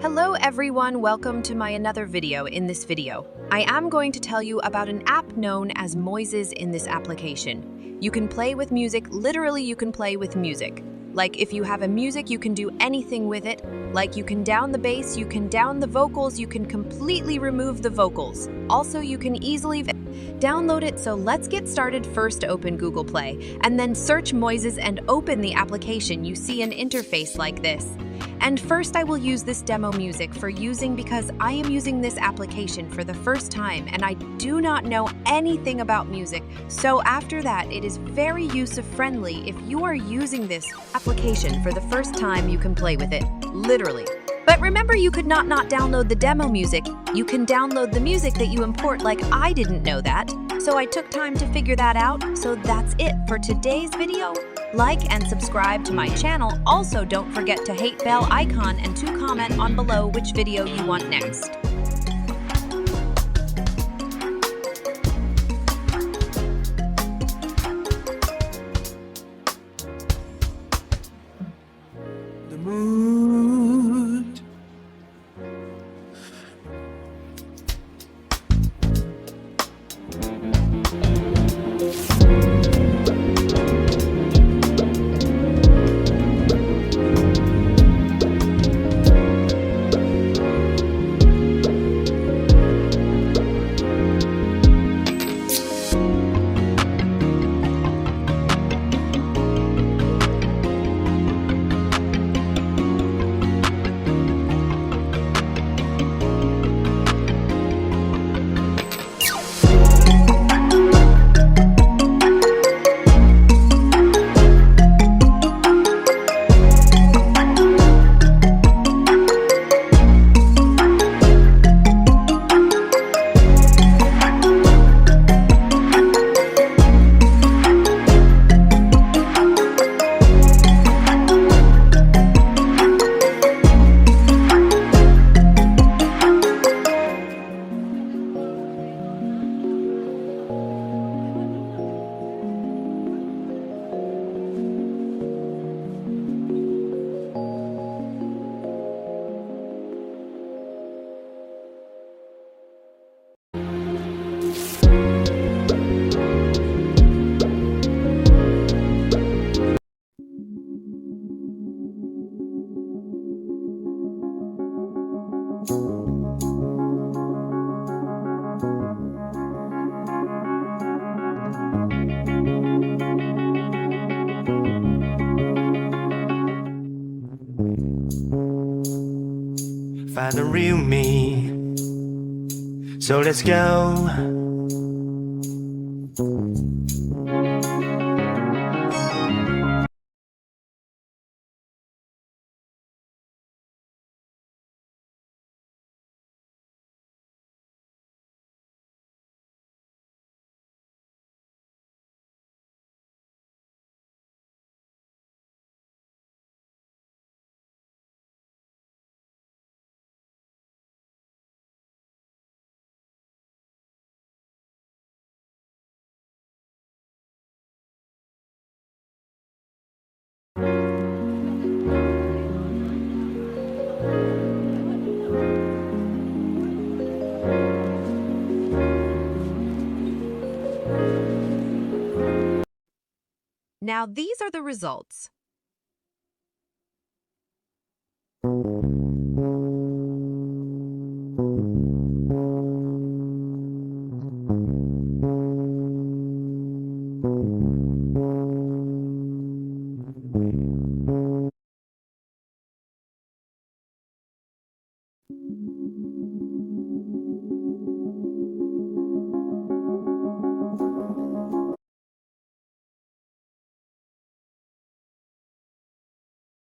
Hello everyone, welcome to my another video. In this video, I am going to tell you about an app known as Moises in this application. You can play with music, literally you can play with music. Like if you have a music, you can do anything with it. Like you can down the bass, you can down the vocals, you can completely remove the vocals. Also, you can easily download it, so let's get started. First, open Google Play, and then search Moises and open the application. You see an interface like this. And first I will use this demo music for using because I am using this application for the first time and I do not know anything about music. So after that, it is very user-friendly. If you are using this application for the first time, you can play with it, literally. But remember, you could not download the demo music. You can download the music that you import. Like I didn't know that. So I took time to figure that out. So that's it for today's video. Like and subscribe to my channel. Also, don't forget to hit bell icon and to comment on below which video you want next. The mood. Find the real me. So let's go. Now these are the results.